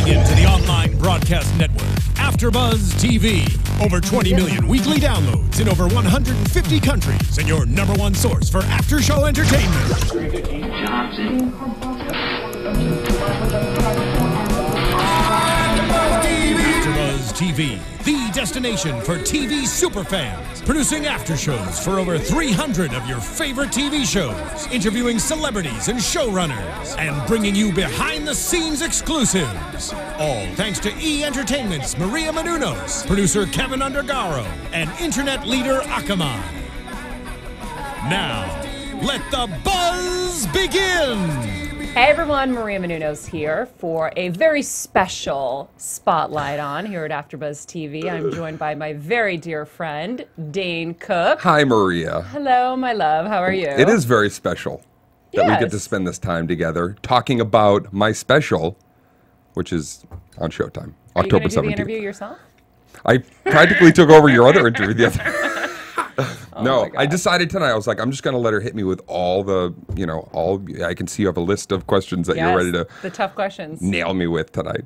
Tuning into the online broadcast network, AFTERBUZZ TV. Over 20 million weekly downloads in over 150 countries, and your #1 source for after-show entertainment. AFTERBUZZ TV, the destination for TV superfans. Producing after-shows for over 300 of your favorite TV shows. Interviewing celebrities and showrunners. And bringing you behind-the-scenes exclusives. All thanks to E! Entertainment's Maria Menounos, producer Kevin Undergaro, and internet leader Akamai. Now, let the buzz begin! Hey everyone, Maria Menounos here for a very special spotlight on here at AFTERBUZZ TV. I'm joined by my very dear friend, Dane Cook. Hi, Maria. Hello, my love. How are you? It is very special that we get to spend this time together talking about my special, which is on Showtime, Are October you 17th. do the interview yourself? I practically took over your other interview the other Oh No, I decided tonight, I was like, I'm just going to let her hit me with all the, I can see you have a list of questions that you're ready to the tough questions. Nail me with tonight.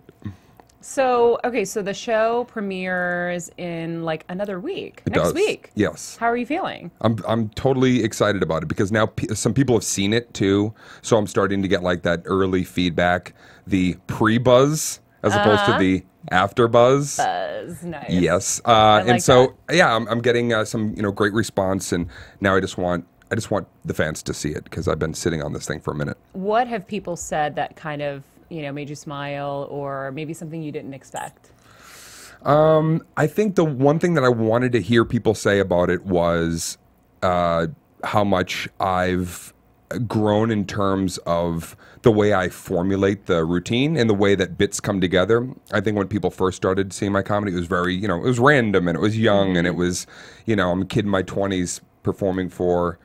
So, okay, so the show premieres in like another week, next week. Yes. How are you feeling? I'm totally excited about it because now some people have seen it too, so I'm starting to get like that early feedback, the pre-buzz as opposed to the after-buzz. Buzz, nice. Yes, like and so yeah, I'm getting some great response, and now I just want the fans to see it because I've been sitting on this thing for a minute. What have people said that kind of made you smile, or maybe something you didn't expect? I think the one thing that I wanted to hear people say about it was how much I've grown in terms of the way I formulate the routine and the way that bits come together. I think when people first started seeing my comedy, it was very, it was random and it was young and it was, I'm a kid in my 20s performing for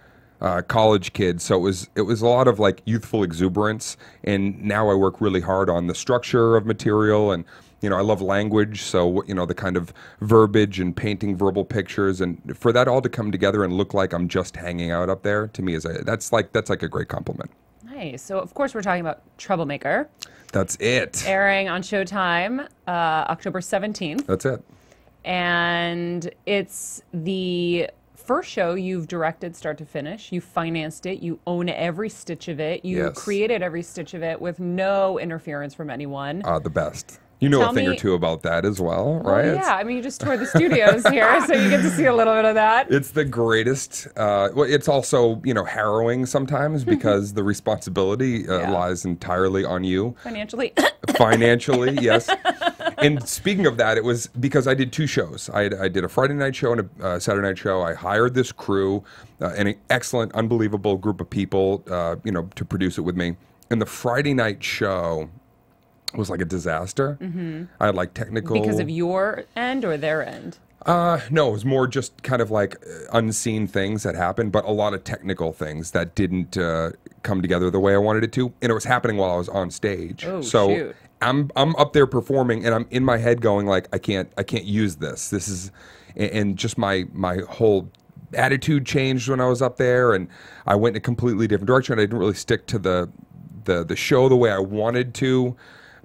college kids. So it was a lot of like youthful exuberance. And now I work really hard on the structure of material, and I love language, so the kind of verbiage and painting verbal pictures, and for that all to come together and look like I'm just hanging out up there, to me that's like a great compliment. Nice. So of course we're talking about Troublemaker. That's it. Airing on Showtime, October 17th. That's it. And it's the first show you've directed start to finish. You financed it. You own every stitch of it. You created every stitch of it with no interference from anyone. The best. You know a thing or two about that as well, right? Well, yeah, I mean, you just toured the studios here, so you get to see a little bit of that. It's the greatest. Well, it's also, harrowing sometimes because the responsibility lies entirely on you. Financially. Financially, yes. And speaking of that, it was because I did two shows. I did a Friday night show and a Saturday night show. I hired this crew, an excellent, unbelievable group of people, to produce it with me. And the Friday night show was like a disaster. I had like technical... Because of your end or their end? No, it was more just kind of like unseen things that happened, but a lot of technical things that didn't come together the way I wanted it to. And it was happening while I was on stage. Oh, so shoot. I'm up there performing, and I'm in my head going like, I can't use this. This is, and just my whole attitude changed when I was up there, and I went in a completely different direction. I didn't really stick to the show the way I wanted to,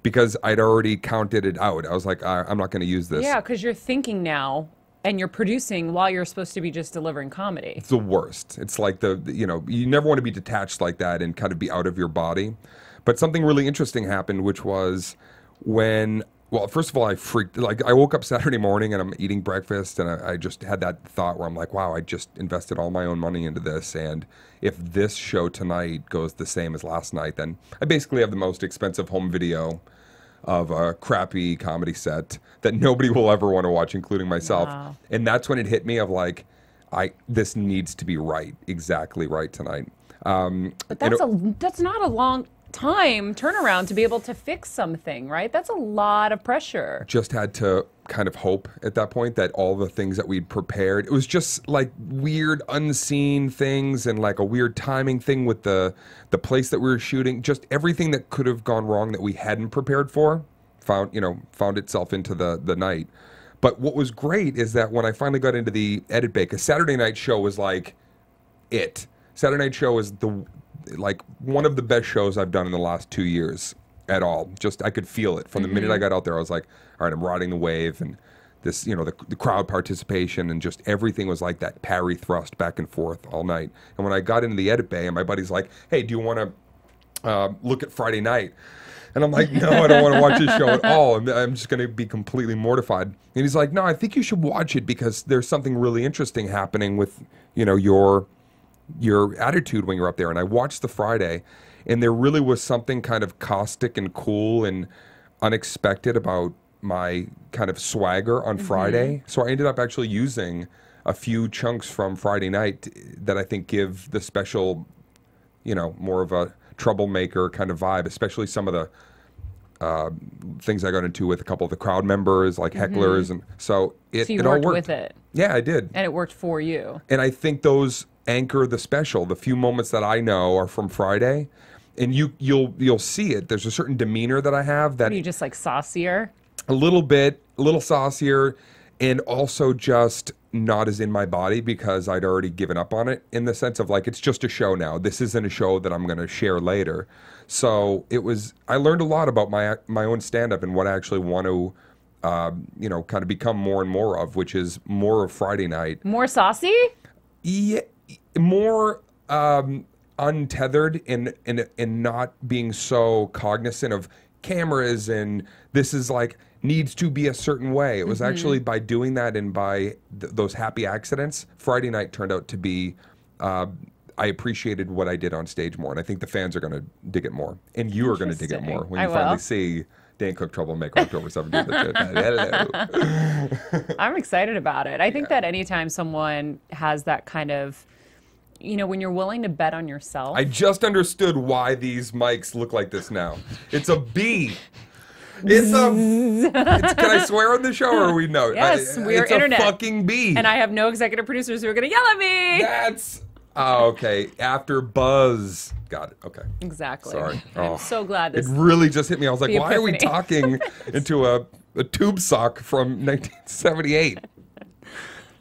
because I'd already counted it out. I was like, I'm not going to use this. Yeah, because you're thinking now, and you're producing while you're supposed to be just delivering comedy. It's the worst. It's like you never want to be detached like that and kind of be out of your body. But something really interesting happened, which was when, well, first of all, I woke up Saturday morning and I'm eating breakfast, and I just had that thought where I'm like, wow, I just invested all my own money into this, and if this show tonight goes the same as last night, then I basically have the most expensive home video of a crappy comedy set that nobody will ever want to watch, including myself. Wow. And that's when it hit me of like, this needs to be exactly right tonight. But that's not a long time turnaround to be able to fix something, right? That's a lot of pressure. Just had to kind of hope at that point that all the things that we'd prepared, it was just like weird unseen things and like a weird timing thing with the place that we were shooting. Just everything that could have gone wrong that we hadn't prepared for found itself into the night. But what was great is that when I finally got into the edit bay, a Saturday night show was like it. Saturday night show is like one of the best shows I've done in the last 2 years. at all. Just I could feel it from the minute I got out there. I was like, all right, I'm riding the wave, and this, the crowd participation and just everything was like that parry thrust back and forth all night. And when I got into the edit bay, and my buddy's like, hey, do you want to look at Friday night? And I'm like, no, I don't want to watch this show at all. I'm just going to be completely mortified. And he's like, no, I think you should watch it because there's something really interesting happening with, your attitude when you're up there. And I watched the Friday, and there really was something kind of caustic and cool and unexpected about my kind of swagger on Friday. So I ended up actually using a few chunks from Friday night that I think give the special, more of a troublemaker kind of vibe, especially some of the things I got into with a couple of the crowd members, like hecklers. And so it you all worked worked. with it. Yeah, I did. And it worked for you. And I think those anchor the special. The few moments that I know are from Friday. And you'll see it. There's a certain demeanor that I have that... Are you just like saucier? A little bit, a little saucier, and also just not as in my body because I'd already given up on it, in the sense of like, it's just a show now. This isn't a show that I'm going to share later. So I learned a lot about my own stand-up and what I actually want to, kind of become more and more of, which is more of Friday night. More saucy? Yeah, more untethered and not being so cognizant of cameras and this is like needs to be a certain way. It was actually by doing that and by those happy accidents, Friday night turned out to be, I appreciated what I did on stage more. And I think the fans are going to dig it more. And you are going to dig it more when you finally see Dane Cook Troublemaker October 17th. Hello. I'm excited about it. I think that anytime someone has that kind of, when you're willing to bet on yourself. I just understood why these mics look like this now. It's a B. Can I swear on the show or we know? Yes, we're internet. It's a fucking B. And I have no executive producers who are going to yell at me. That's, okay. AFTERBUZZ. Got it. Okay. Exactly. Sorry. I'm so glad this. It really just hit me. I was like, the why are we epiphany. talking into a tube sock from 1978?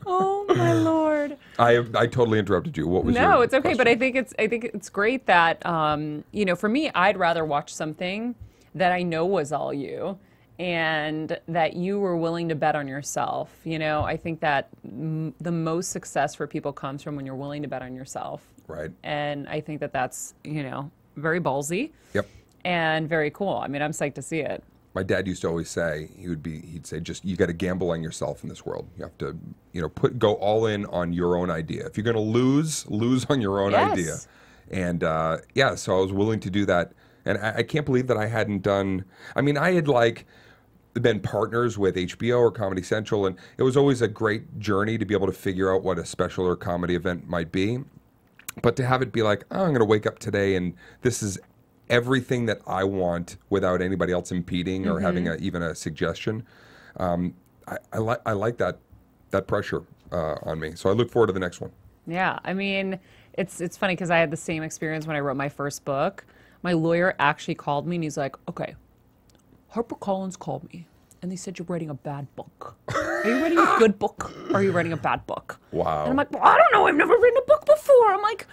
Oh my Lord. I totally interrupted you. What was your No, it's okay, question? but I think it's great that for me, I'd rather watch something that I know was all you and that you were willing to bet on yourself. I think that the most success for people comes from when you're willing to bet on yourself. Right. And I think that that's, very ballsy. Yep. And very cool. I mean, I'm psyched to see it. My dad used to always say, he'd say, just, you got to gamble on yourself in this world. You have to, go all in on your own idea. If you're going to lose on your own idea. And so I was willing to do that. And I can't believe that I hadn't done, I had been partners with HBO or Comedy Central, and it was always a great journey to be able to figure out what a special or comedy event might be. But to have it be like, oh, I'm going to wake up today and this is everything that I want without anybody else impeding or having even a suggestion. I like that pressure on me. So I look forward to the next one. Yeah, it's funny because I had the same experience when I wrote my first book. My lawyer actually called me and he's like, okay, HarperCollins called me and they said you're writing a bad book. Are you writing a good book or are you writing a bad book? Wow. And I'm like, well, I don't know. I've never written a book before. I'm like,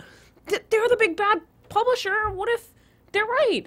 they're the big bad publisher. What if they're right?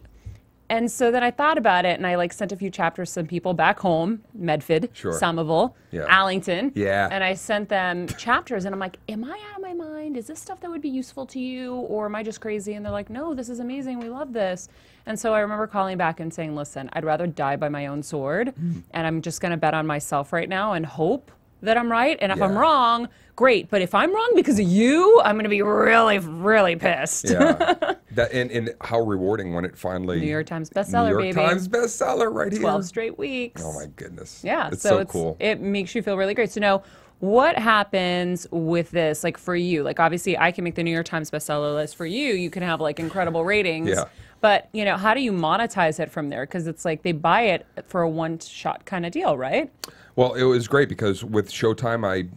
And so then I thought about it and I sent a few chapters to some people back home, Medford, Somerville, Allington. Yeah. And I sent them chapters and I'm like, am I out of my mind? Is this stuff that would be useful to you? Or am I just crazy? And they're like, no, this is amazing. We love this. And so I remember calling back and saying, listen, I'd rather die by my own sword. And I'm just going to bet on myself right now and hope that I'm right. And if I'm wrong, great. But if I'm wrong because of you, I'm going to be really, really pissed. Yeah. And how rewarding when it finally... New York Times bestseller, baby. New York Times bestseller right here. 12 straight weeks. Oh, my goodness. Yeah. It's so cool. It makes you feel really great. So now, what happens with this, for you? Obviously, I can make the New York Times bestseller list. For you, you can have, incredible ratings. Yeah. But, how do you monetize it from there? Because it's they buy it for a one-shot kind of deal, right? Well, it was great because with Showtime, I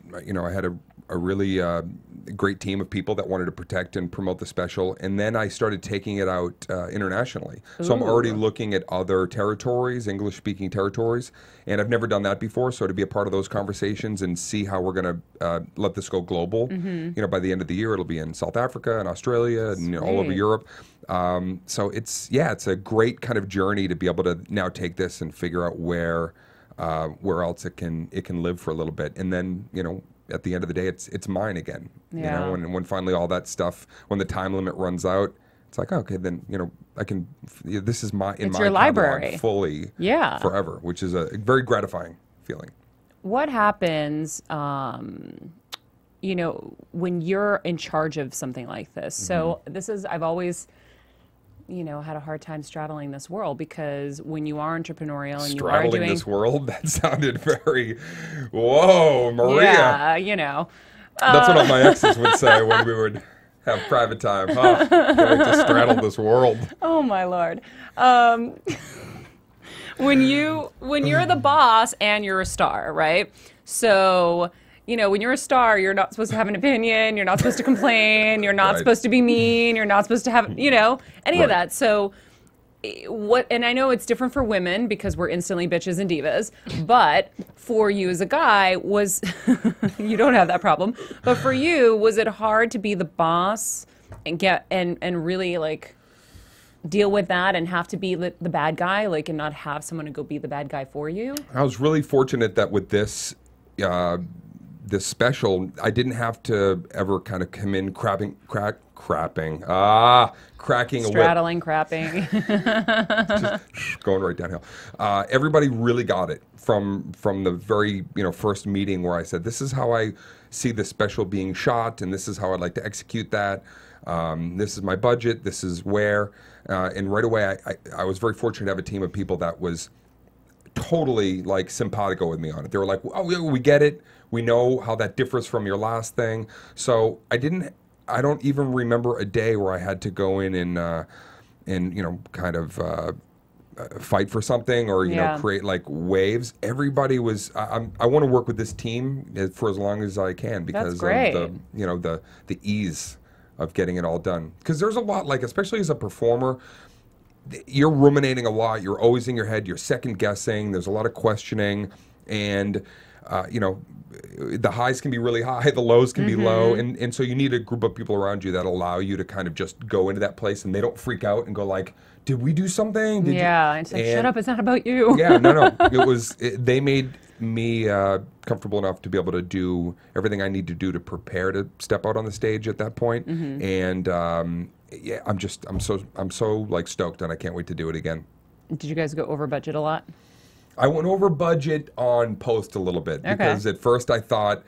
had a really great team of people that wanted to protect and promote the special. And then I started taking it out internationally. So I'm already looking at other territories, English-speaking territories, and I've never done that before. So to be a part of those conversations and see how we're going to let this go global, you know, by the end of the year, it'll be in South Africa and Australia and all over Europe. So it's a great kind of journey to be able to now take this and figure out where else it can live for a little bit, and then, you know, at the end of the day, it's mine again. You know, and when finally all that stuff, when the time limit runs out, it's like, okay, then, you know, I can. This is my your library fully, forever, which is a very gratifying feeling. What happens, you know, when you're in charge of something like this? So I've always, you know, had a hard time straddling this world, because when you are entrepreneurial and you are doing... Straddling this world? That sounded very... Whoa, Maria. Yeah, you know. That's what all my exes would say when we would have private time. Huh? Like to straddle this world. Oh, my Lord. When you're the boss and you're a star, right? So... You know, when you're a star, you're not supposed to have an opinion, you're not supposed to complain, you're not supposed to be mean, you're not supposed to have, you know, any of that. So and I know it's different for women because we're instantly bitches and divas, but for you as a guy, you don't have that problem, but for you, was it hard to be the boss and and really like deal with that and have to be the bad guy, like, and not have someone to go be the bad guy for you? I was really fortunate that with this special, I didn't have to ever kind of come in cracking a Straddling, crapping. Just going right downhill. Everybody really got it from the very, you know, first meeting where I said, this is how I see the special being shot, and this is how I'd like to execute that. This is my budget. This is where. And right away, I was very fortunate to have a team of people that was totally like simpatico with me on it. They were like, oh, we get it. We know how that differs from your last thing. So I don't even remember a day where I had to go in and you know, kind of fight for something or, you know, create like waves. Everybody was, I want to work with this team for as long as I can because of the, you know, the ease of getting it all done. Because there's a lot, like, especially as a performer, you're ruminating a lot. You're always in your head. You're second guessing. There's a lot of questioning, and you know, the highs can be really high, the lows can be low, and so you need a group of people around you that allow you to kind of just go into that place, and they don't freak out and go like, "Did we do something?" And it's like, "Shut up! It's not about you." No. They made me comfortable enough to be able to do everything I need to do to prepare to step out on the stage at that point, and yeah, I'm so like stoked, and I can't wait to do it again. Did you guys go over budget a lot? I went over budget on post a little bit because at first I thought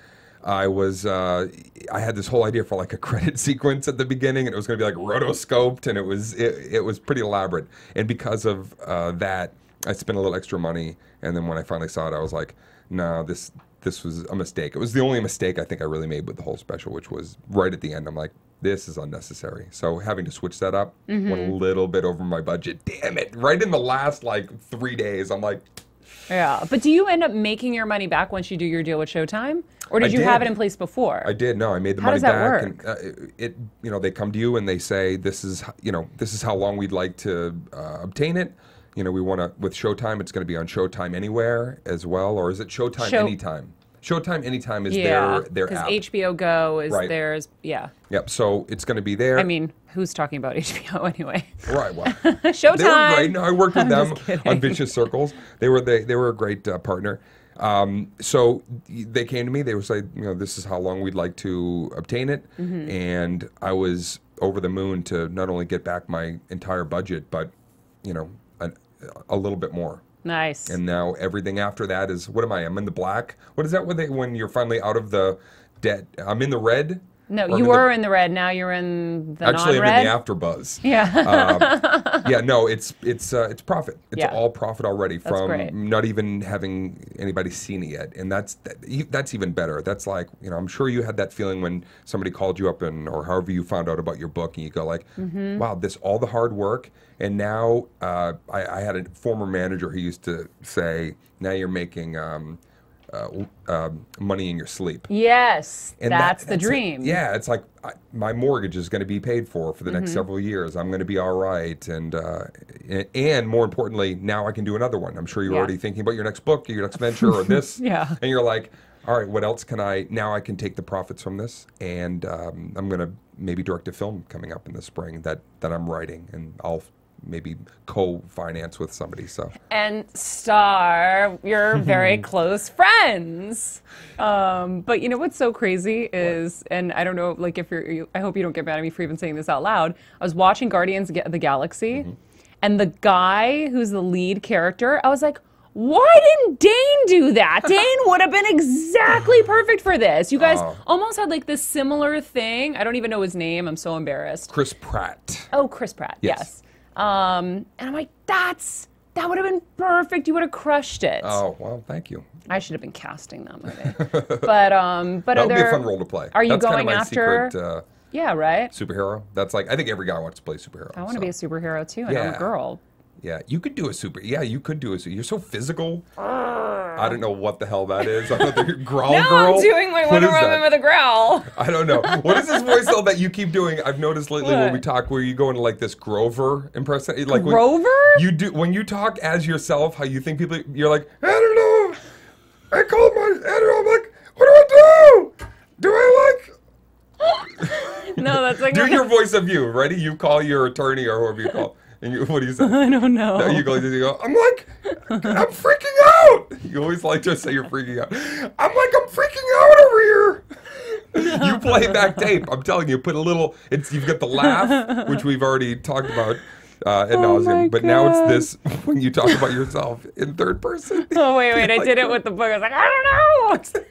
I had this whole idea for like a credit sequence at the beginning, and it was going to be like rotoscoped, and it was pretty elaborate. And because of that, I spent a little extra money, and then when I finally saw it, I was like, no, this was a mistake. It was the only mistake I think I really made with the whole special, which was right at the end. I'm like, this is unnecessary. So having to switch that up, went a little bit over my budget. Damn it! Right in the last like 3 days, I'm like. Yeah, but do you end up making your money back once you do your deal with Showtime, or did you have it in place before? I did. No, I made the money back. How does that work? And you know, they come to you and they say, this is how long we'd like to obtain it. You know, we want to with Showtime. It's going to be on Showtime Anywhere as well, or is it Showtime Anytime? Showtime Anytime is their app. Because HBO Go is theirs. Yeah. Yep. So it's going to be there. I mean, who's talking about HBO anyway? Right. Well, Showtime. They were great. No, I worked with them on Vicious Circles. They were a great partner. So they came to me. They were saying, you know, this is how long we'd like to obtain it, and I was over the moon to not only get back my entire budget, but you know, a little bit more. Nice. And now everything after that is, what am I? I'm in the black. What is that when you're finally out of the debt? I'm in the red? No, you were in the red. Now you're in the Actually, non-red. I'm in the AFTERBUZZ. Yeah. Yeah, no, it's profit. It's all profit already great. Not even having anybody seen it yet. And that's even better. That's like, you know, I'm sure you had that feeling when somebody called you up or however you found out about your book, and you go like, wow, all the hard work. And now I had a former manager who used to say, now you're making money in your sleep. Yes, And that's the like, dream. yeah, it's like my mortgage is going to be paid for the next several years. I'm going to be all right, and more importantly, now I can do another one. I'm sure you're already thinking about your next book, or your next venture, or this. Yeah. And you're like, all right, what else can I? Now I can take the profits from this, and I'm going to maybe direct a film coming up in the spring that I'm writing, and I'll maybe co-finance with somebody. So and star your very close friends. But you know what's so crazy is, and I don't know, like if I hope you don't get mad at me for even saying this out loud. I was watching Guardians of the Galaxy, and the guy who's the lead character, I was like, why didn't Dane do that? Dane would have been exactly perfect for this. You guys almost had like this similar thing. I don't even know his name. I'm so embarrassed. Chris Pratt. Oh, Chris Pratt. Yes. And I'm like, that would have been perfect. You would have crushed it. Oh, well, thank you. I should have been casting that movie. But that would be a fun role to play. Are you That's going kind of my after? Secret, yeah, right. superhero. That's like, I think every guy wants to play superhero. I want to be a superhero too. And I'm a girl. Yeah, you could do a super. Yeah, you could do a. You're so physical. I don't know what the hell that is. I'm the growl no, girl. I'm doing my Wonder Woman with a growl. I don't know. What is this voice though that you keep doing? I've noticed lately when we talk, where you go into like this Grover impression. Like Grover? You do when you talk as yourself. How you think people? You're like, I don't know. I call my. I don't know. I'm like, what do I do? Do I like? No, that's like. Do your voice of you. Ready? You call your attorney or whoever you call. And what do you say? I don't know. No, you go, I'm like, I'm freaking out. You always like to say you're freaking out. I'm like, I'm freaking out over here. No. You play back tape. I'm telling you, put a little, you've got the laugh, which we've already talked about ad nauseum. But now it's this, when you talk about yourself in third person. Oh, wait, I did it with the book. I was like, I don't know.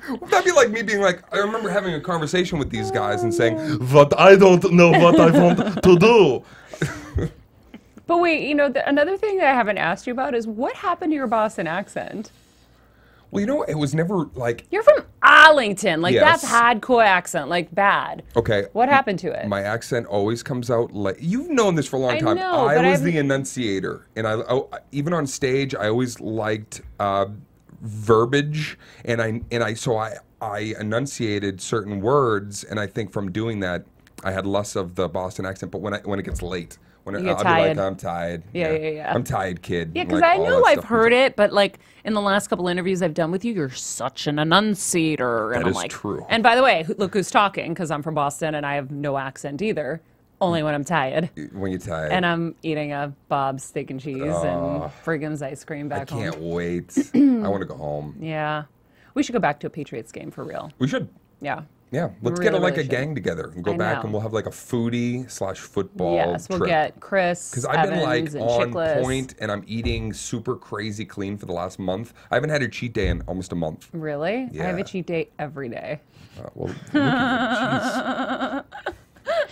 Would that be like me being like, I remember having a conversation with these guys and saying, but I don't know what I want to do. But wait, you know, another thing that I haven't asked you about is what happened to your Boston accent? Well, you know, it was never like... You're from Arlington. Like, that's hardcore accent. Like, bad. Okay. What happened to it? My accent always comes out like... You've known this for a long time. Know, I was the enunciator. And I even on stage, I always liked... verbiage, and I enunciated certain words, and I think from doing that I had less of the Boston accent. But when it gets late, I'll be like, I'm tired. Yeah. I'm tired, kid. Yeah, because I know I've heard it, but like in the last couple interviews I've done with you, you're such an enunciator, and that I'm is like, true. And by the way, look who's talking, because I'm from Boston and I have no accent either. Only when I'm tired. When you're tired. And I'm eating a Bob's steak and cheese and Friggins ice cream back home. I can't wait. I want to go home. Yeah. We should go back to a Patriots game for real. We should. Yeah. Yeah. Let's get a gang together and go back and we'll have like a foodie/football Yes, we'll trip. Get Chris, because I've been like on Chickless. point and I'm eating super crazy clean for the last month. I haven't had a cheat day in almost a month. Really? Yeah. I have a cheat day every day. Well, look at you.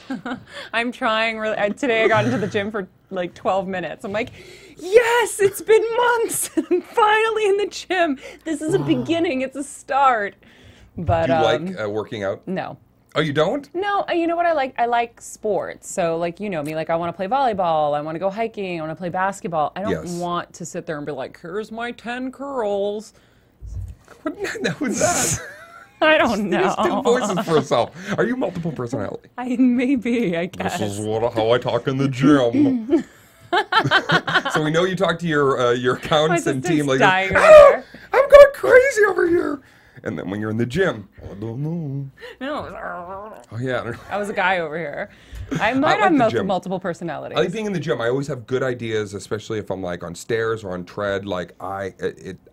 Jeez. I'm trying really. Today I got into the gym for like 12 minutes. I'm like, yes, it's been months. I'm finally in the gym. This is a beginning. It's a start. But do you like working out? No. Oh, you don't? No, you know what I like? I like sports. So like, you know me, like I want to play volleyball. I want to go hiking. I want to play basketball. I don't want to sit there and be like, here's my 10 curls. What was that? I don't know. There's two voices for herself. Are you multiple personality? Maybe, I guess. This is how I talk in the gym. So we know you talk to your accountants and team like, oh, I'm going crazy over here. And then when you're in the gym, I don't know. No. Oh yeah. I was a guy over here. I might have multiple personalities. I like being in the gym. I always have good ideas, especially if I'm like on stairs or on tread. Like I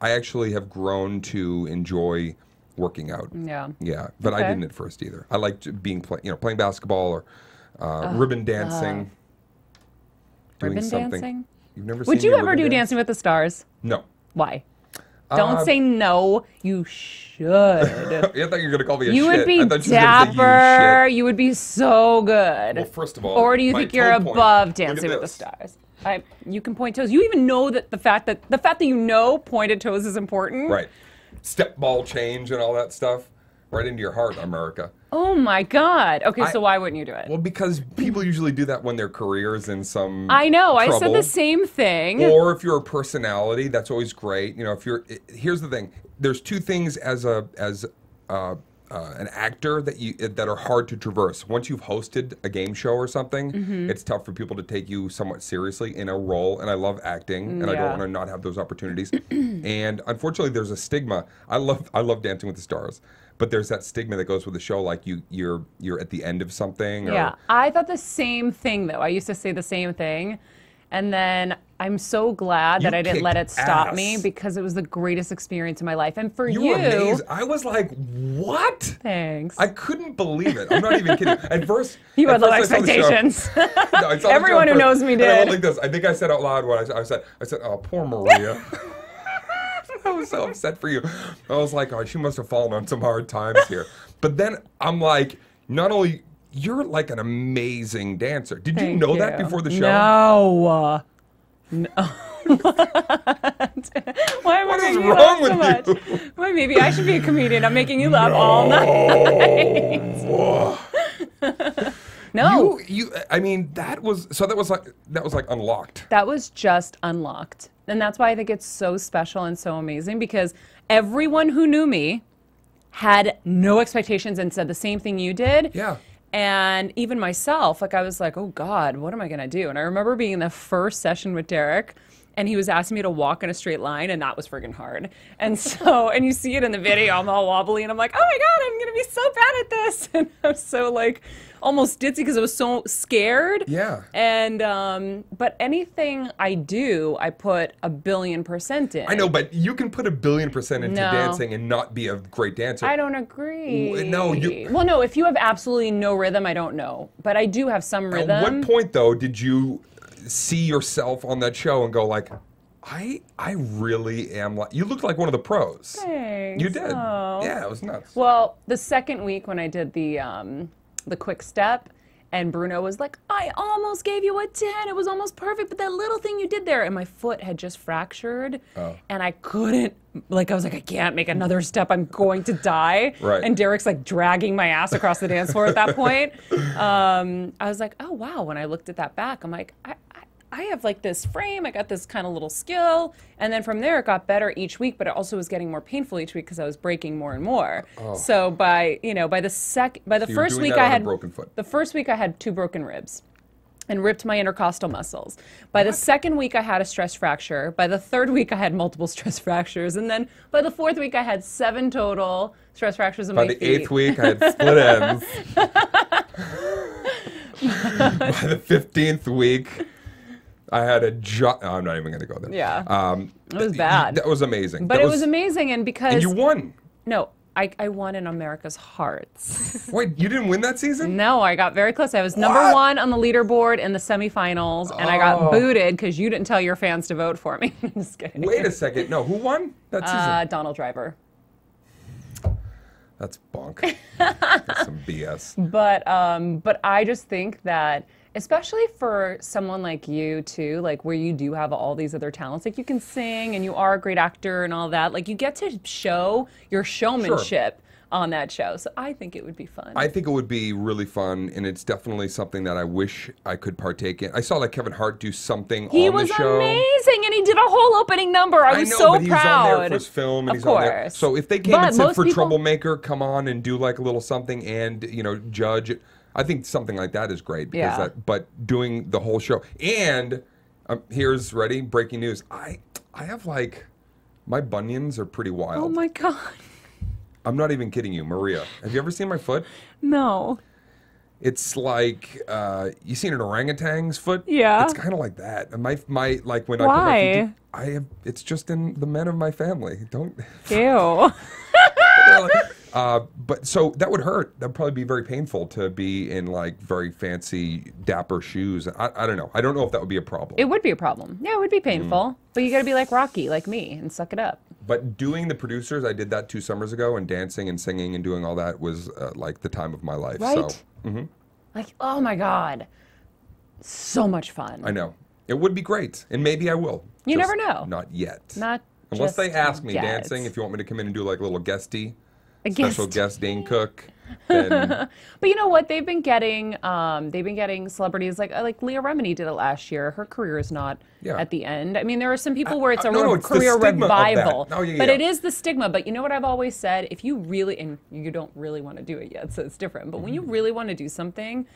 actually have grown to enjoy working out. Yeah. Yeah, but I didn't at first either. I liked playing basketball or ribbon dancing. Doing ribbon something. Dancing? You've never Would seen you ever do Dancing with the Stars? No. Why? Don't say no. You should. I thought you were going to call me a shit. You would be I thought dapper. You would be so good. Well, first of all, or do you think you're above Dancing with the Stars? You can point toes. You even know that the fact that you know pointed toes is important. Right. Step ball change and all that stuff. Right into your heart, America. Oh my God. Okay, so why wouldn't you do it? Well, because people usually do that when their career is in some I know. trouble. I said the same thing. Or if you're a personality, that's always great. You know, if you're here's the thing. There's two things as an actor that are hard to traverse. Once you've hosted a game show or something, it's tough for people to take you somewhat seriously in a role. And I love acting, and I don't want to not have those opportunities. And unfortunately, there's a stigma. I love Dancing with the Stars, but there's that stigma that goes with the show, like you're at the end of something. Yeah, I thought the same thing though. I used to say the same thing, and then I'm so glad that I didn't let it stop me because it was the greatest experience in my life. And for you, were amazing. I was like, what? Thanks. I couldn't believe it. I'm not even kidding. At first, you had low expectations. No, Everyone who knows me did. I went like this. I think I said out loud what I said, oh, poor Maria. I was so upset for you. I was like, oh, she must have fallen on some hard times here. But then I'm like, not only, you're like an amazing dancer. Did you know that before the show? No. No. Why am I making you laugh so much? Why, maybe I should be a comedian. I'm making you laugh all night. No. I mean, that was like unlocked. That was just unlocked. And that's why I think it's so special and so amazing, because everyone who knew me had no expectations and said the same thing you did. Yeah. And even myself, like I was like, oh God, what am I gonna do? And I remember being in the first session with Derek, and he was asking me to walk in a straight line, and that was friggin' hard. And so, and you see it in the video, I'm all wobbly, and I'm like, oh my God, I'm gonna be so bad at this. And I was so like, almost ditzy because I was so scared. Yeah. And, but anything I do, I put 1,000,000,000% in. I know, but you can put 1,000,000,000% into dancing and not be a great dancer. I don't agree. No, well, no, if you have absolutely no rhythm, I don't know. But I do have some rhythm. At what point, though, did you see yourself on that show and go like, I really am like, you looked like one of the pros. Thanks. You did. Oh. Yeah, it was nuts. Well, the second week when I did the quick step, and Bruno was like, I almost gave you a 10. It was almost perfect, but that little thing you did there, and my foot had just fractured, and I couldn't, like, I was like, I can't make another step. I'm going to die. Right. And Derek's like dragging my ass across the dance floor at that point. I was like, oh wow. When I looked at that back, I'm like, I have like this frame, I got this kind of little skill, and then from there it got better each week, but it also was getting more painful each week because I was breaking more and more. Oh. So by the first week I had a broken foot. The first week I had 2 broken ribs and ripped my intercostal muscles. By the second week I had a stress fracture. By the third week I had multiple stress fractures, and then by the 4th week I had 7 total stress fractures in my feet. By the 8th week I had split ends. By the 15th week I had I'm not even going to go there. Yeah. It was bad. That was amazing. But it was amazing, and because... And you won. No, I won in America's Hearts. Wait, you didn't win that season? No, I got very close. I was number 1 on the leaderboard in the semifinals, and I got booted because you didn't tell your fans to vote for me. I'm just kidding. Wait a second. No, who won that season? Donald Driver. That's bunk. That's some BS. But I just think that, especially for someone like you too, like where you do have all these other talents, like you can sing and you are a great actor and all that, like you get to show your showmanship on that show. So I think it would be fun. I think it would be really fun, and it's definitely something that I wish I could partake in. I saw like Kevin Hart do something on the show. He was amazing, and he did a whole opening number. I was know, so but he was proud. on there for his film, and of he's course. on there. So if they came and said for Troublemaker, come on and do like a little something and, you know, judge it, I think something like that is great. Because but doing the whole show. And here's, ready, breaking news. I have like, my bunions are pretty wild. Oh my God. I'm not even kidding you, Maria. Have you ever seen my foot? No. It's like, you seen an orangutan's foot? Yeah. It's kind of like that. And my like when Why? I have, it's just in the men of my family. Don't. Ew. But so that would hurt. That would probably be very painful to be in like very fancy, dapper shoes. I don't know. I don't know if that would be a problem. It would be a problem. Yeah, it would be painful. But you got to be like Rocky, like me, and suck it up. But doing the producers, I did that 2 summers ago, and dancing and singing and doing all that was like the time of my life. Right? So, like, oh my God. So much fun. I know. It would be great. And maybe I will. You Just never know. Not yet. Not Unless just they ask me yet. dancing, if you want me to come in and do like a little guesty, special guest Dane Cook. then... But you know what? They've been getting celebrities like Leah Remini did it last year. Her career is not at the end. I mean, there are some people where it's a career revival. But it is the stigma. But you know what I've always said? If you really, and you don't really want to do it yet, so it's different. But when you really want to do something,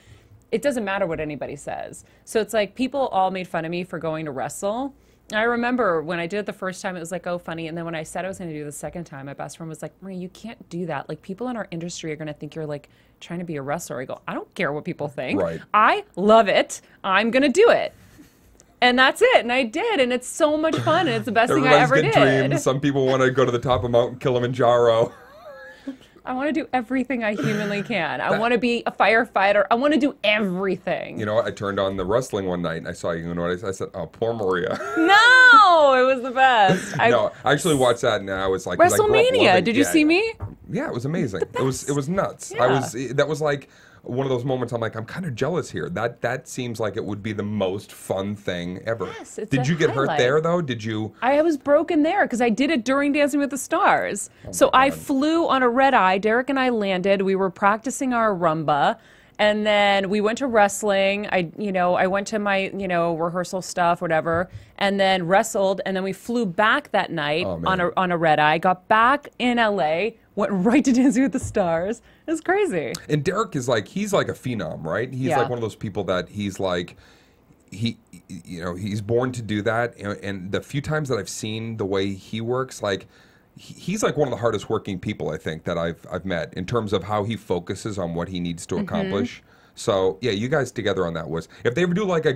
it doesn't matter what anybody says. So it's like people all made fun of me for going to wrestle. I remember when I did it the first time, it was like, oh, funny. And then when I said I was going to do it the second time, my best friend was like, Maria, you can't do that. Like, people in our industry are going to think you're like trying to be a wrestler. I go, I don't care what people think. Right. I love it. I'm going to do it. And that's it. And I did. And it's so much fun. And it's the best thing I ever did. Dreams. Some people want to go to the top of Mount Kilimanjaro. I want to do everything I humanly can. I want to be a firefighter. I want to do everything. You know what? I turned on the wrestling one night and I saw you. You know what I said? Oh, poor Maria. No, it was the best. No, I actually watched that and I was like, WrestleMania. Did you see me? Yeah, it was amazing. It was nuts. Yeah. That was like one of those moments I'm like, I'm kind of jealous here. That seems like it would be the most fun thing ever. Yes, it's Did you get hurt there though? Did you? I was broken there because I did it during Dancing with the Stars. So I flew on a red eye. Derek and I landed. We were practicing our rumba. And then we went to wrestling. I went to my, rehearsal stuff, whatever, and then wrestled. And then we flew back that night on a red eye. Got back in LA, went right to Dancing with the Stars. It was crazy. And Derek is he's like a phenom, right? He's like one of those people that he's like, he's born to do that. And the few times that I've seen the way he works, he's like one of the hardest working people I think that I've met in terms of how he focuses on what he needs to accomplish. So yeah, you guys together on that was, if they ever do like a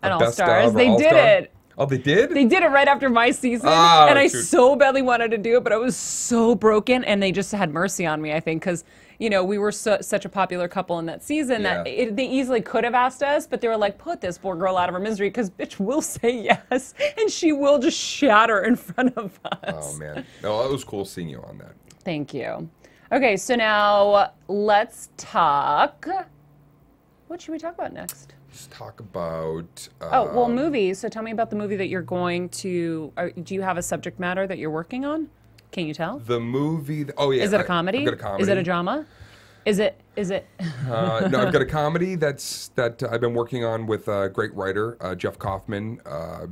best of, they did it. Oh, they did? They did it right after my season, and I so badly wanted to do it, but I was so broken, and they just had mercy on me, I think, because, we were such a popular couple in that season that they easily could have asked us, but they were like, put this poor girl out of her misery, because bitch will say yes, and she will just shatter in front of us. Oh, man. No, it was cool seeing you on that. Thank you. Okay, so now let's talk. What should we talk about next? Let's talk about... movies. So tell me about the movie that you're going to... do you have a subject matter that you're working on? Can you tell? The movie... Oh, yeah. Is it a comedy? I've got a comedy. Is it a drama? Is it... No, I've got a comedy that I've been working on with a great writer, Jeff Kaufman,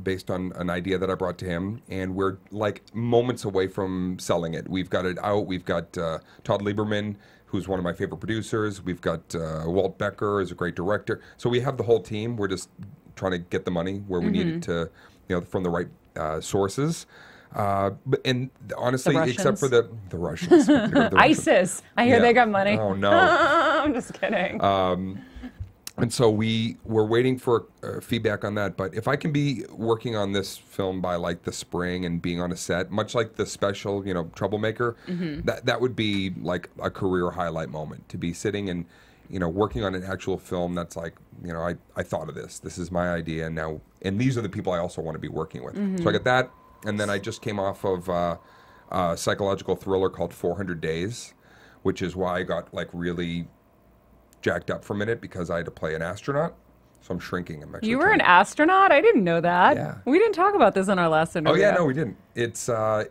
based on an idea that I brought to him. And we're like moments away from selling it. We've got it out. We've got Todd Lieberman, who's one of my favorite producers. We've got Walt Becker, is a great director. So we have the whole team. We're just trying to get the money where we need it to, from the right sources. And honestly, except for the Russians. The ISIS. I hear they got money. Oh, no. I'm just kidding. And so we're waiting for feedback on that. But if I can be working on this film by like the spring and being on a set, much like the special, Troublemaker, that would be like a career highlight moment, to be sitting and, working on an actual film that's like, I thought of this. This is my idea now. And these are the people I also want to be working with. So I got that. And then I just came off of a psychological thriller called 400 Days, which is why I got like really jacked up for a minute, because I had to play an astronaut. So I'm shrinking. You were an astronaut? I didn't know that. Yeah. We didn't talk about this in our last interview. Oh, yeah, no, we didn't. It's I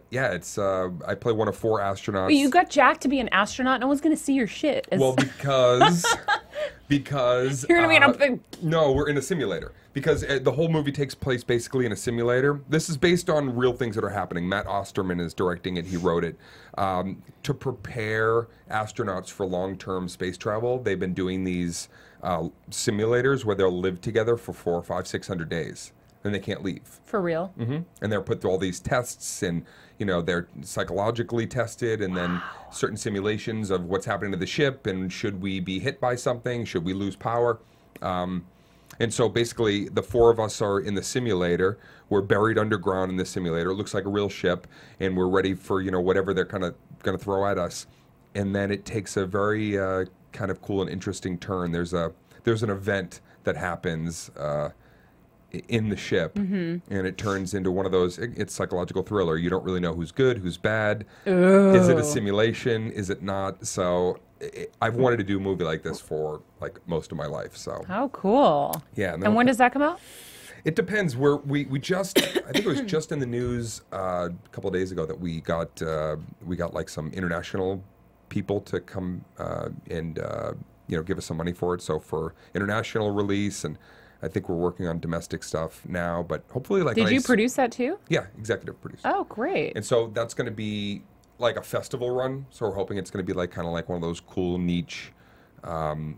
play one of 4 astronauts. But you got jacked to be an astronaut? No one's going to see your shit. Well, because... You're going to be in a... No, we're in a simulator. Because the whole movie takes place basically in a simulator. This is based on real things that are happening. Matt Osterman is directing it. He wrote it. To prepare astronauts for long-term space travel, they've been doing these simulators where they'll live together for 400, 500, 600 days. Then they can't leave. For real? Mm-hmm. And they're put through all these tests, and they're psychologically tested, and then certain simulations of what's happening to the ship, and should we be hit by something? Should we lose power? And so basically, the 4 of us are in the simulator. We're buried underground in the simulator. It looks like a real ship, and we're ready for whatever they're kind of going to throw at us. And then it takes a very kind of cool and interesting turn. There's an event that happens in the ship, and it turns into one of those. It's psychological thriller. You don't really know who's good, who's bad. Ooh. Is it a simulation? Is it not? So I've wanted to do a movie like this for like most of my life. So how cool! Yeah. And when does that come out? It depends. We just I think it was just in the news a couple of days ago that we got like some international people to come and give us some money for it. So for international release, and I think we're working on domestic stuff now, but hopefully Did you produce that too? Yeah, executive producer. Oh, great. And so that's going to be like a festival run. So we're hoping it's going to be like kind of like one of those cool niche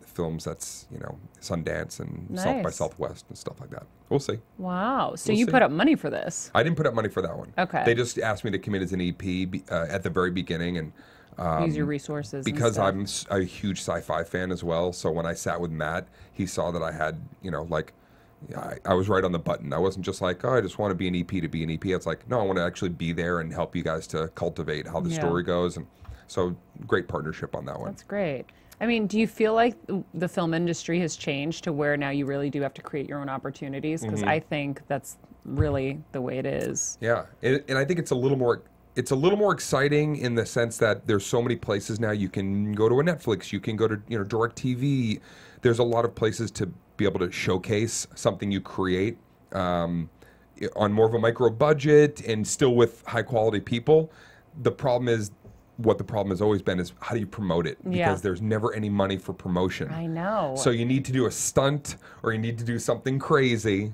films that's, Sundance and South by Southwest and stuff like that. We'll see. Wow. So you put up money for this? I didn't put up money for that one. Okay. They just asked me to commit as an EP at the very beginning, and use your resources. Because I'm a huge sci-fi fan as well. So when I sat with Matt, he saw that I had, I was right on the button. I wasn't just like, oh, I just want to be an EP to be an EP. It's like, no, I want to actually be there and help you guys to cultivate how the story goes. And so great partnership on that one. That's great. I mean, do you feel like the film industry has changed to where now you really do have to create your own opportunities? Because I think that's really the way it is. Yeah, and I think it's a little more exciting in the sense that there's so many places now. You can go to a Netflix, you can go to DirecTV. There's a lot of places to be able to showcase something you create on more of a micro budget and still with high quality people. The problem is, what the problem has always been is, how do you promote it? Because there's never any money for promotion. I know. So you need to do a stunt, or you need to do something crazy.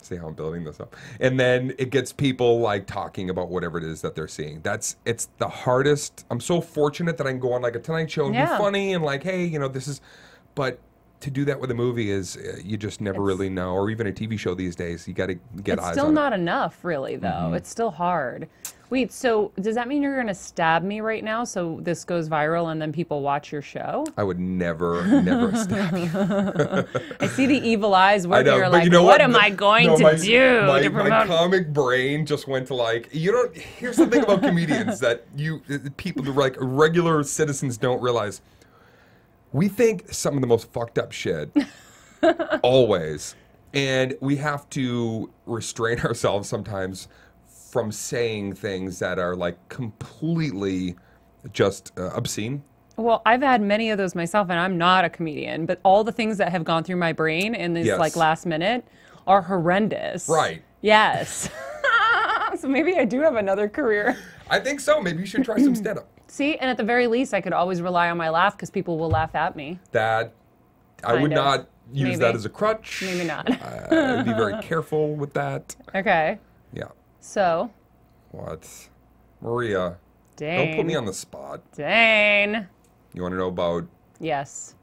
See how I'm building this up, and then it gets people like talking about whatever it is that they're seeing. It's the hardest. I'm so fortunate that I can go on like a Tonight Show and be funny and like, hey, this is, but to do that with a movie is you just never really know, or even a TV show these days. You got to get eyes on it. It's still not enough, really, though. It's still hard. Wait, so does that mean you're going to stab me right now so this goes viral and then people watch your show? I would never stab you. I see the evil eyes working. You're like, what am I going to do to promote? My comic brain just went to like, here's the thing about comedians that people, like regular citizens don't realize. We think some of the most fucked up shit, always. And we have to restrain ourselves sometimes from saying things that are like completely just obscene. Well, I've had many of those myself, and I'm not a comedian, but all the things that have gone through my brain in this like last minute are horrendous. Right. Yes. So maybe I do have another career. I think so. Maybe you should try some stand-up. See, and at the very least, I could always rely on my laugh because people will laugh at me. I would not use that as a crutch. Maybe not. I'd be very careful with that. Okay. Yeah. So. What? Maria. Dane. Don't put me on the spot. Dane. You want to know about? Yes.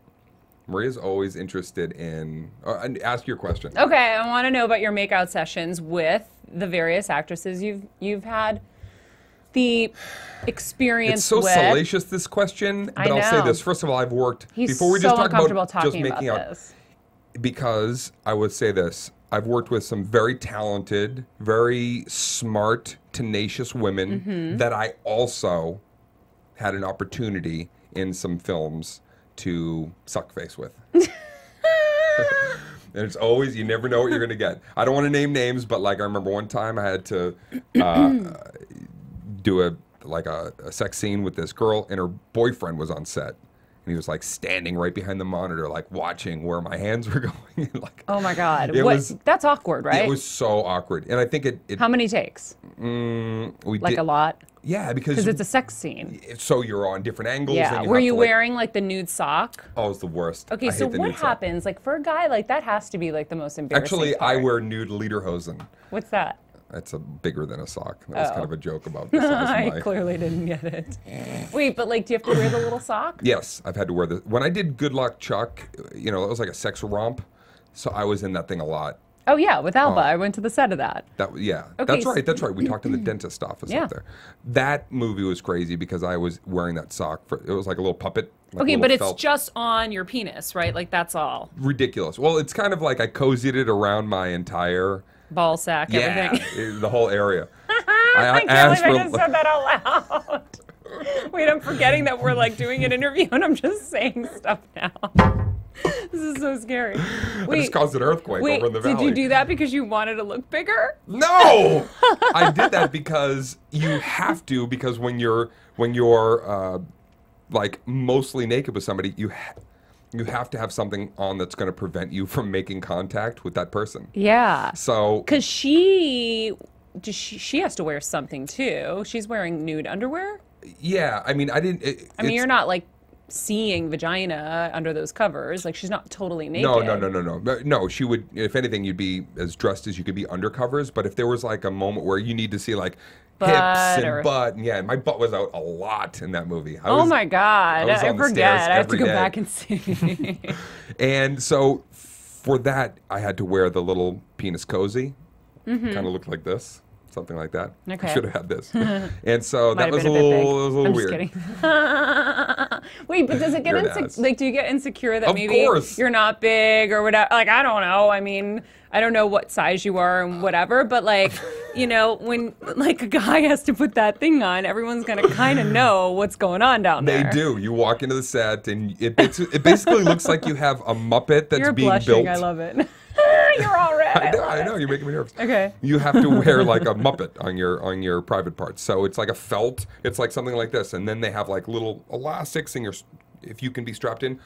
Maria's always interested in. Ask your question. Okay, I want to know about your makeout sessions with the various actresses you've had. The experience. It's so salacious, this question, but I'll say this. First of all, I've worked before we just talk about just making out. Because I would say this, I've worked with some very talented, very smart, tenacious women that I also had an opportunity in some films to suck face with. And it's always, you never know what you're going to get. I don't want to name names, but like I remember one time I had to do a sex scene with this girl, and her boyfriend was on set. And he was like standing right behind the monitor, like watching where my hands were going. Like, oh my God. That's awkward, right? It was so awkward. And I think it how many takes? A lot? Yeah, because it's a sex scene. So you're on different angles. Yeah. And were you wearing like the nude sock? Oh, it's the worst. Okay, so what happens? Like for a guy, like that has to be like the most embarrassing Actually, part. I wear nude lederhosen. What's that? It's bigger than a sock. That was kind of a joke about the size of I clearly didn't get it. Wait, but like, do you have to wear the little sock? Yes, I've had to wear this. When I did Good Luck Chuck, it was like a sex romp, so I was in that thing a lot. Oh yeah, with Alba, I went to the set of that. Okay, that's right. We talked in the dentist office up there. That movie was crazy because I was wearing that sock. It was like a little puppet. Okay, but it's just on your penis, right? Like that's all. Ridiculous. Well, it's kind of like I cozied it around my entire ball sack, everything. The whole area. I can't believe I just said that out loud. Wait, I'm forgetting that we're like doing an interview and I'm just saying stuff now. This is so scary. Wait, I just caused an earthquake over in the valley. Did you do that because you wanted to look bigger? No! I did that because you have to, because when you're like mostly naked with somebody, you have to have something on that's going to prevent you from making contact with that person. Yeah. So because she has to wear something too. She's wearing nude underwear. Yeah, I mean, I didn't. I mean, you're not like seeing vagina under those covers. Like she's not totally naked. No. She would, if anything, you'd be as dressed as you could be under covers. But if there was like a moment where you need to see like hips and butt, and yeah, my butt was out a lot in that movie. Oh my God, I forget. I have to go back and see. And so for that, I had to wear the little penis cozy. Kind of looked like this. Something like that. Okay. I should have had this. And so that was a little I'm weird. Just kidding. Wait, but does it get like? Do you get insecure that maybe you're not big or whatever? Like I don't know. I mean, I don't know what size you are and whatever, but like, you know, when like a guy has to put that thing on, everyone's gonna kind of know what's going on down there. They do. You walk into the set and it basically looks like you have a Muppet that's You're being blushing, built. I love it. You're all red. I know. You're making me nervous. Okay. You have to wear like a Muppet on your private parts. So it's like a felt. It's like something like this, and then they have like little elastics in if you can be strapped in,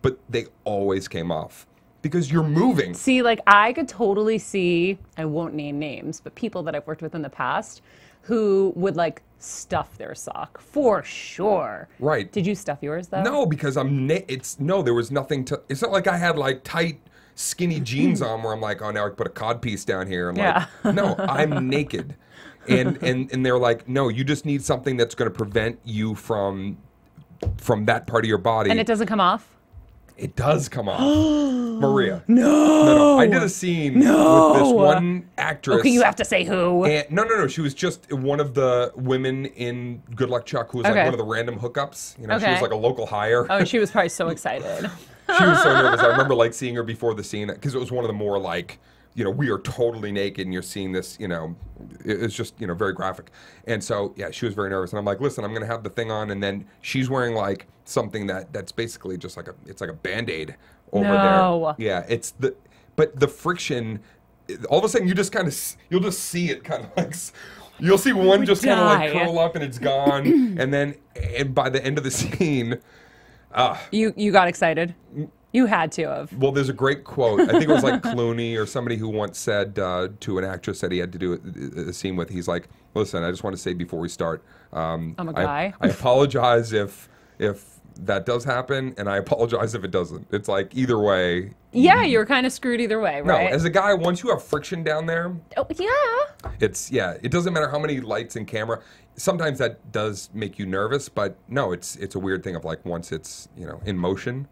but they always came off because you're moving. See, like I could totally see. I won't name names, but people that I've worked with in the past who would like stuff their sock for sure. Right. Did you stuff yours though? No, because there was nothing to. It's not like I had like tight, skinny jeans on where I'm like, oh, now I can put a codpiece down here. And like, no, I'm naked. And they're like, no, you just need something that's going to prevent you from that part of your body. And it doesn't come off? It does come off. Maria. No. I did a scene with this one actress. Okay, you have to say who. And, no. She was just one of the women in Good Luck Chuck who was like one of the random hookups. You know, she was like a local hire. Oh, she was probably so excited. She was so nervous. I remember like seeing her before the scene because it was one of the more like, you know, we are totally naked and you're seeing this, you know, it's just, you know, very graphic. And so, yeah, she was very nervous. And I'm like, listen, I'm going to have the thing on. And then she's wearing like something that's basically just like it's like a Band-Aid over there. Yeah, but the friction, all of a sudden you just kind of, you'll just see it kind of like, you'll see one just kind of like curl up and it's gone. and by the end of the scene, you got excited? You had to have. Well, there's a great quote. I think it was like Clooney or somebody who once said to an actress that he had to do a scene with, he's like, listen, I just want to say before we start, I'm a guy. I apologize if that does happen, and I apologize if it doesn't. It's like either way. Yeah, you're kind of screwed either way, right? No, as a guy, once you have friction down there. Oh, yeah. It doesn't matter how many lights and camera. Sometimes that does make you nervous, but no, it's a weird thing of like once it's, you know, in motion,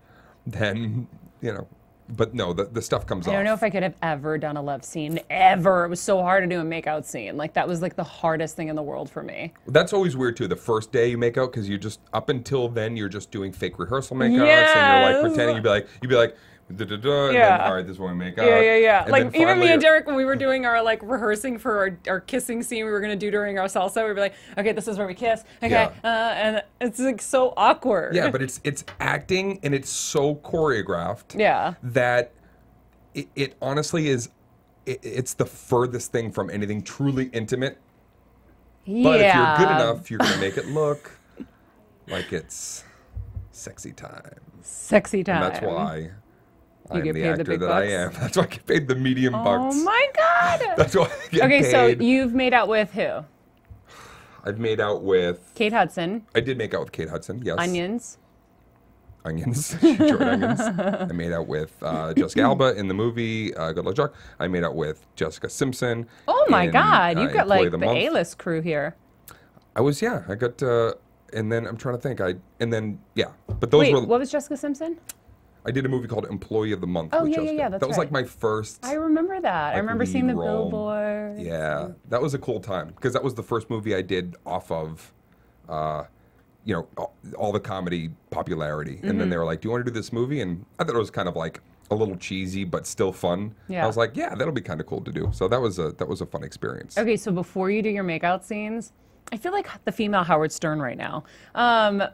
then, you know, but no, the stuff comes off. I don't know if I could have ever done a love scene, ever. It was so hard to do a makeout scene. Like, that was like the hardest thing in the world for me. That's always weird too, the first day you make out, because you're just, up until then, you're just doing fake rehearsal makeouts, and you're like pretending, you'd be like, and then, all right, this is when we make out. Yeah. Like, even me and Derek, when we were doing our, like, rehearsing for our kissing scene we were going to do during our salsa, we'd be like, okay, this is where we kiss. Okay. And it's, like, so awkward. Yeah, but it's acting, and it's so choreographed. Yeah. That it honestly is, it's the furthest thing from anything truly intimate. Yeah. But if you're good enough, you're going to make it look like it's sexy time. Sexy time. And that's why I am the actor that I am. That's why I get paid the medium bucks. Oh my God. That's why I get paid. So you've made out with who? I've made out with Kate Hudson. I did make out with Kate Hudson, yes. Onions. She enjoyed onions. I made out with Jessica Alba in the movie Good Luck Chuck. I made out with Jessica Simpson. Oh my God. You've got like the Month. A-list crew here. I got and then I'm trying to think. But those Wait, were. what was Jessica Simpson? I did a movie called Employee of the Month. Oh, with yeah, Jessica. yeah, that's That was right. like my first. I remember that. Like, I remember seeing the role. billboard. Yeah, that was a cool time because that was the first movie I did off of, you know, all the comedy popularity. And then they were like, "Do you want to do this movie?" And I thought it was kind of like a little cheesy but still fun. Yeah. I was like, "Yeah, that'll be kind of cool to do." So that was a fun experience. Okay, so before you do your makeout scenes, I feel like the female Howard Stern right now.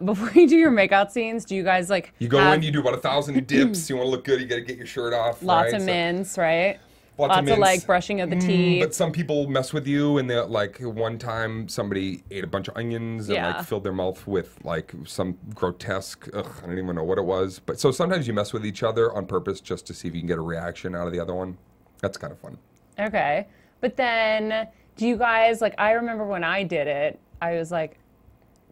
Before you do your makeout scenes, do you guys like You go in, you do about 1,000 dips. You want to look good, you got to get your shirt off. lots right? of mints, right? Lots of like brushing of the teeth. But some people mess with you, and they like one time somebody ate a bunch of onions and like filled their mouth with like some grotesque. I don't even know what it was. But so sometimes you mess with each other on purpose just to see if you can get a reaction out of the other one. That's kind of fun. Okay, but then do you guys like? I remember when I did it, I was like,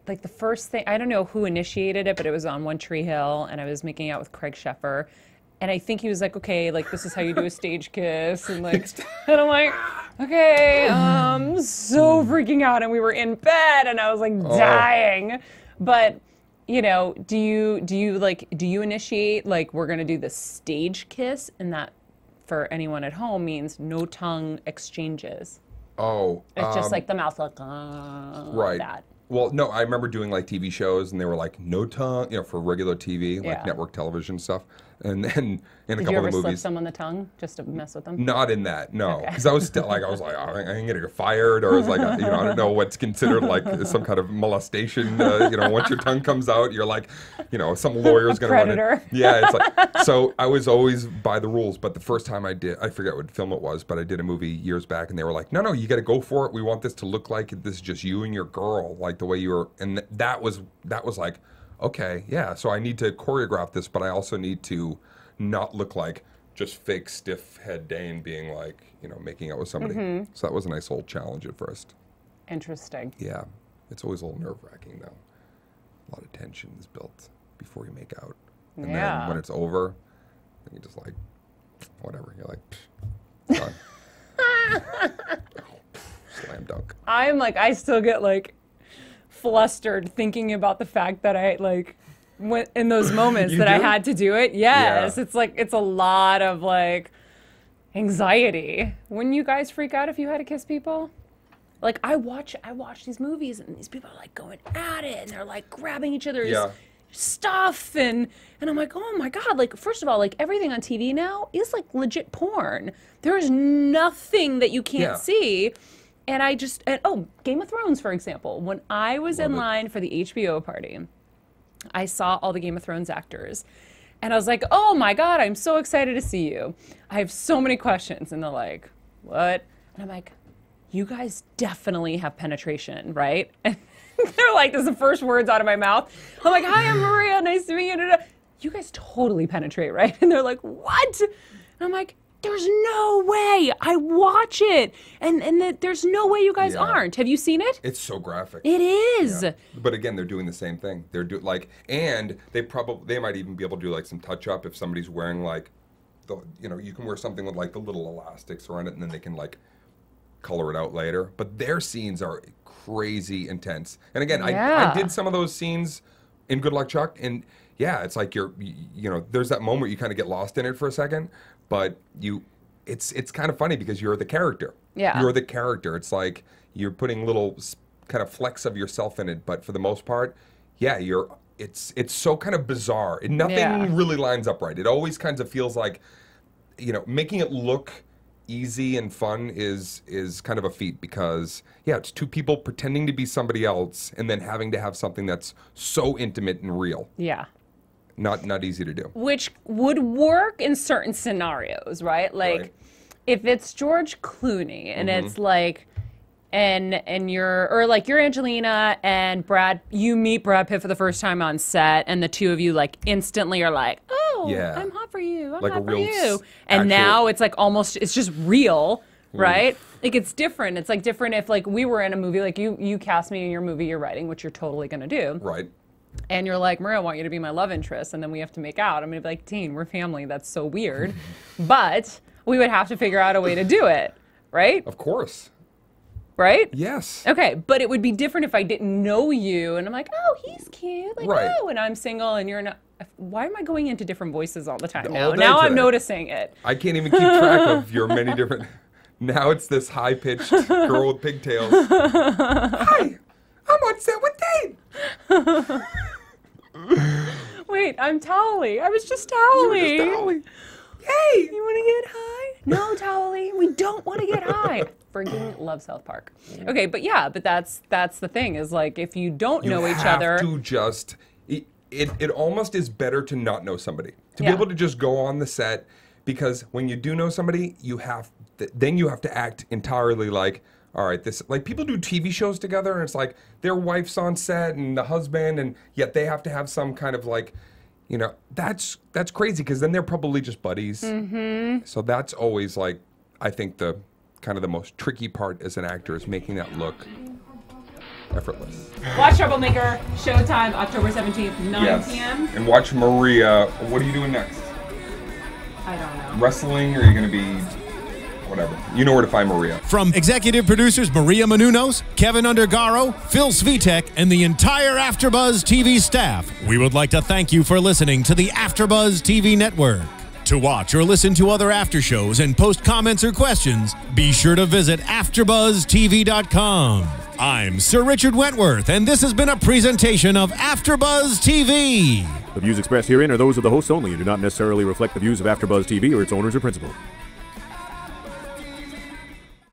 like the first thing, I don't know who initiated it, but it was on One Tree Hill, and I was making out with Craig Sheffer. And I think he was like, okay, like, this is how you do a stage kiss. And like, and I'm like, okay, so freaking out. And we were in bed, and I was like dying. But, you know, do you initiate, like, we're going to do the stage kiss? And that, for anyone at home, means no tongue exchanges. Oh. It's just like the mouth, like, right. Like that. Well, no, I remember doing like TV shows, and they were like no tongue, you know, for regular TV, like network television stuff. And then in a couple of movies. Did you ever slip someone the tongue just to mess with them? Not in that, no, because I was still like, oh, I ain't gonna get fired, or I was like, you know, I don't know what's considered like some kind of molestation. You know, once your tongue comes out, you're like, you know, some lawyer's gonna run it. Yeah, it's like, so I was always by the rules. But the first time I did, I forget what film it was, but I did a movie years back, and they were like, no, you got to go for it. We want this to look like this is just you and your girl, like the way you were, and that was like. Okay, yeah, so I need to choreograph this, but I also need to not look like just fake stiff head Dane being like, you know, making out with somebody. So that was a nice old challenge at first. Interesting. Yeah, it's always a little nerve-wracking, though. A lot of tension is built before you make out. And then when it's over, then you just like, whatever. You're like, done. Slam dunk. I'm like, I still get like, flustered thinking about the fact that I like went in those moments that I had to do it. Yes, it's like it's a lot of like anxiety. Wouldn't you guys freak out if you had to kiss people? Like I watch these movies, and these people are like going at it, and they're like grabbing each other's stuff, and I'm like, oh my god, like first of all, like everything on TV now is like legit porn. There is nothing that you can't see. And Game of Thrones, for example. When I was in line for the HBO party, I saw all the Game of Thrones actors. And I was like, oh my God, I'm so excited to see you. I have so many questions. And they're like, what? And I'm like, you guys definitely have penetration, right? And they're like, this is the first words out of my mouth. I'm like, hi, I'm Maria, nice to meet you. You guys totally penetrate, right? And they're like, what? And I'm like, there's no way. I watch it, and there's no way you guys aren't. Have you seen it? It's so graphic. It is. Yeah. But again, they're doing the same thing. They're and they might even be able to do like some touch up if somebody's wearing like, you can wear something with like the little elastics around it, and then they can like color it out later. But their scenes are crazy intense. And again, I did some of those scenes in Good Luck Chuck, and it's like there's that moment you kind of get lost in it for a second. But it's kind of funny because you're the character. Yeah. You're the character. It's like you're putting little kind of flecks of yourself in it, but for the most part, it's so kind of bizarre. Nothing really lines up right. It always kind of feels like, making it look easy and fun is kind of a feat because it's two people pretending to be somebody else and then having to have something that's so intimate and real. Yeah. Not easy to do. Which would work in certain scenarios, right? Like, if it's George Clooney and it's like, and you're Angelina and you meet Brad Pitt for the first time on set, and the two of you like instantly are like, oh, I'm hot for you, I'm hot for you, and now it's like it's just real, right? Like it's different. It's like different if like we were in a movie, like you cast me in your movie you're writing, which you're totally gonna do, right? And you're like, Maria, I want you to be my love interest, and then we have to make out. I'm going to be like, Dean, we're family. That's so weird. But we would have to figure out a way to do it, right? Of course. Right? Yes. Okay, but it would be different if I didn't know you, and I'm like, oh, he's cute. Like, oh, and I'm single, and you're not. Why am I going into different voices all the time now? Now I'm noticing it. I can't even keep track of your many different. Now it's this high-pitched girl with pigtails. Hi, I'm on set with Dane. Wait, I'm Towley. I was just Towley. Hey, you want to get high? No, Towley, we don't want to get high. Friggin' love South Park. Okay, but that's the thing is like if you don't know each other, you have to just it almost is better to not know somebody to be able to just go on the set because when you do know somebody, then you have to act entirely like. All right, like people do TV shows together, and it's like their wife's on set and the husband, and yet they have to have some kind of like, that's crazy because then they're probably just buddies. Mm-hmm. So that's always like, I think the kind of the most tricky part as an actor is making that look effortless. Watch Troublemaker, Showtime, October 17th, 9 p.m. And watch Maria. What are you doing next? I don't know. Wrestling, or are you going to be whatever? You know where to find Maria. From executive producers Maria Menounos, Kevin Undergaro, Phil Svitek, and the entire AfterBuzz TV staff, we would like to thank you for listening to the AfterBuzz TV network. To watch or listen to other after shows and post comments or questions, be sure to visit AfterBuzzTV.com. I'm Sir Richard Wentworth, and this has been a presentation of AfterBuzz TV. The views expressed herein are those of the hosts only and do not necessarily reflect the views of AfterBuzz TV or its owners or principals.